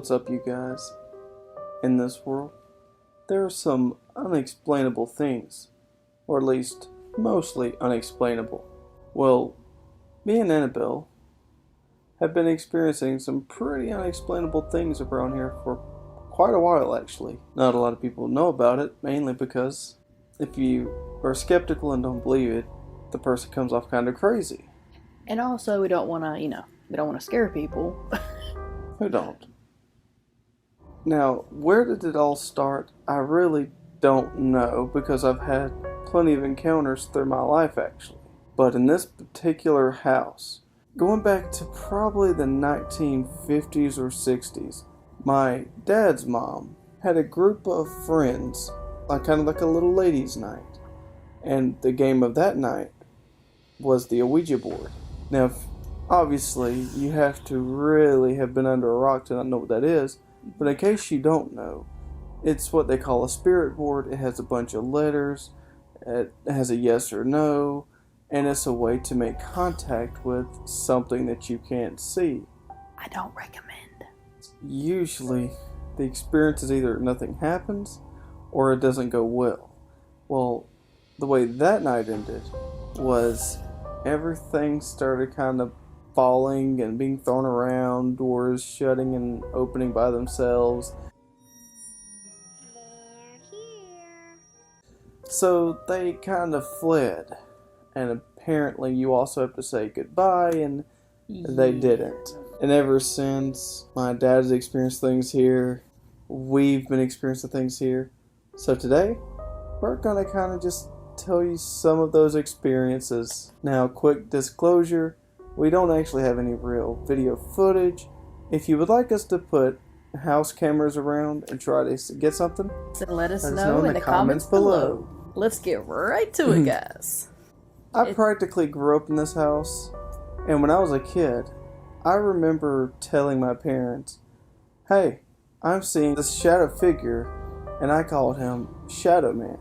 What's up, you guys? In this world, there are some unexplainable things, or at least mostly unexplainable. Well, me and Annabelle have been experiencing some pretty unexplainable things around here for quite a while, actually. Not a lot of people know about it, mainly because if you are skeptical and don't believe it, the person comes off kind of crazy. And also, we don't want to, we don't want to scare people. Who don't? Now, where did it all start? I really don't know, because I've had plenty of encounters through my life, actually. But in this particular house, going back to probably the 1950s or 60s, my dad's mom had a group of friends, kind of like a little ladies' night. And the game of that night was the Ouija board. Now, obviously, you have to really have been under a rock to not know what that is. But in case you don't know, it's what they call a spirit board. It has a bunch of letters. It has a yes or no. And it's a way to make contact with something that you can't see. I don't recommend. Usually, the experience is either nothing happens or it doesn't go well. Well, the way that night ended was everything started kind of falling and being thrown around, doors shutting and opening by themselves. They're here. So they kind of fled, and apparently you also have to say goodbye, and they didn't. And ever since, my dad has experienced things here, we've been experiencing things here. So today, we're gonna kind of just tell you some of those experiences. Now, quick disclosure, we don't actually have any real video footage. If you would like us to put house cameras around and try to get something, Then let us know in the comments below. Let's get right to it, guys. I practically grew up in this house, and when I was a kid, I remember telling my parents, "Hey, I'm seeing this shadow figure," and I called him Shadow Man.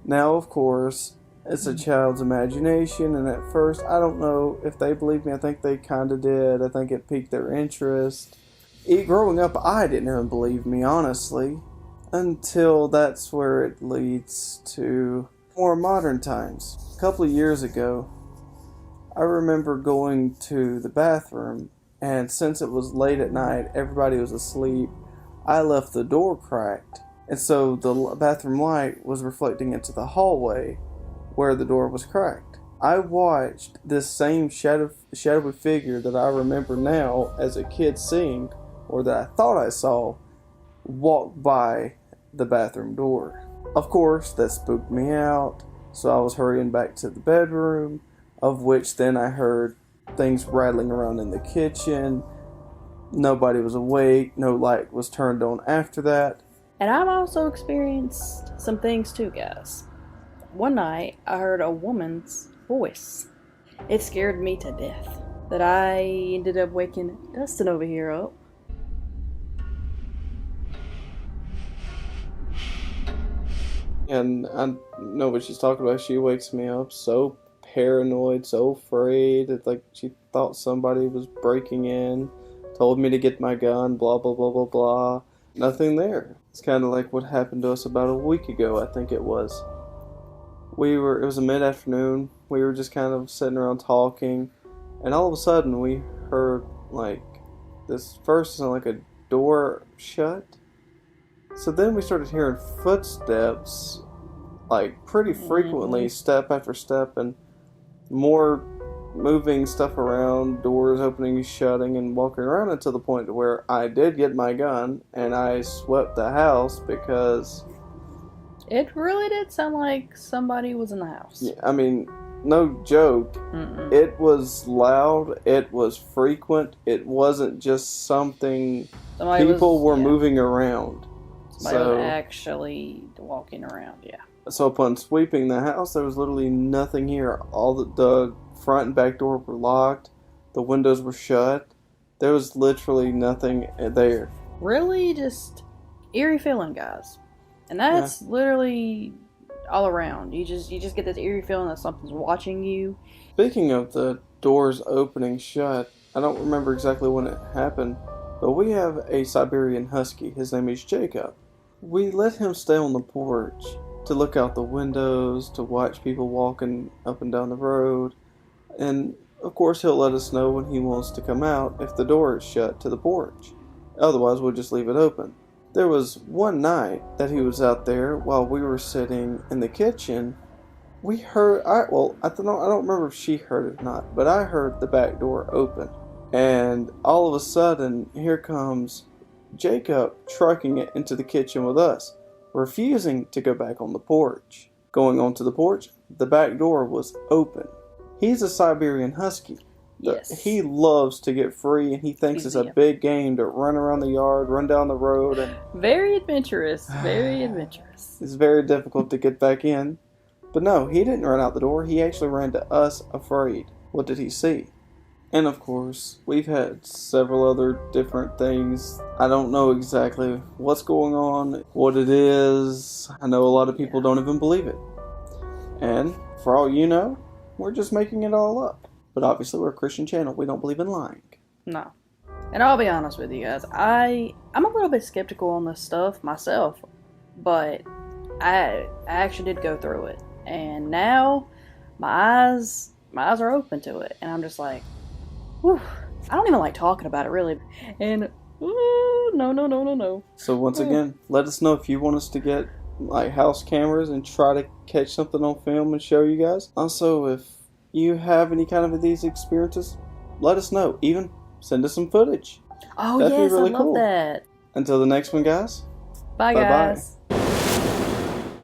Now, of course, it's a child's imagination, and at first, I don't know if they believed me. I think they kind of did. I think it piqued their interest. Growing up, I didn't even believe me, honestly, until that's where it leads to more modern times. A couple of years ago, I remember going to the bathroom, and since it was late at night, everybody was asleep, I left the door cracked, and so the bathroom light was reflecting into the hallway where the door was cracked. I watched this same shadowy figure that I remember now as a kid seeing, or that I thought I saw, walk by the bathroom door. Of course, that spooked me out, so I was hurrying back to the bedroom, of which then I heard things rattling around in the kitchen. Nobody was awake, no light was turned on after that. And I've also experienced some things too, guys. One night, I heard a woman's voice. It scared me to death. That I ended up waking Dustin over here up. And I know what she's talking about. She wakes me up so paranoid, so afraid. It's like she thought somebody was breaking in, told me to get my gun, blah, blah, blah, blah, blah. Nothing there. It's kind of like what happened to us about a week ago, I think it was. It was a mid-afternoon. We were just kind of sitting around talking, and all of a sudden we heard this first sound like a door shut. So then we started hearing footsteps, pretty frequently, step after step, and more moving stuff around, doors opening and shutting and walking around, until the point where I did get my gun and I swept the house because It really did sound like somebody was in the house. Yeah, I mean, no joke. It was loud. It was frequent. It wasn't just something people were moving around. Somebody was actually walking around, yeah. So upon sweeping the house, there was literally nothing here. All the front and back door were locked. The windows were shut. There was literally nothing there. Really just eerie feeling, guys. And that's literally all around. You just get this eerie feeling that something's watching you. Speaking of the doors opening shut, I don't remember exactly when it happened, But we have a Siberian Husky. His name is Jacob. We let him stay on the porch to look out the windows, to watch people walking up and down the road. And of course he'll let us know when he wants to come out if the door is shut to the porch. Otherwise we'll just leave it open. There was one night that he was out there while we were sitting in the kitchen. We heard, I don't remember if she heard it or not, but I heard the back door open. And all of a sudden, here comes Jacob trucking it into the kitchen with us, refusing to go back on the porch. Going onto the porch, the back door was open. He's a Siberian Husky. Yes. He loves to get free, and he thinks it's a big game to run around the yard, run down the road. And very adventurous, very adventurous. It's very difficult to get back in. But no, he didn't run out the door. He actually ran to us afraid. What did he see? And of course, we've had several other different things. I don't know exactly what's going on, what it is. I know a lot of people don't even believe it. And for all you know, we're just making it all up. But obviously we're a Christian channel. We don't believe in lying. No. And I'll be honest with you guys. I'm a little bit skeptical on this stuff myself. But I actually did go through it. And now my eyes are open to it. And I'm just like, whew, I don't even like talking about it, really. And, no. So once again, let us know if you want us to get like house cameras and try to catch something on film and show you guys. Also, if you have any kind of these experiences, let us know. Even send us some footage. Oh, That'd yes, be really I love cool. that. Until the next one, guys. Bye, Bye-bye. guys.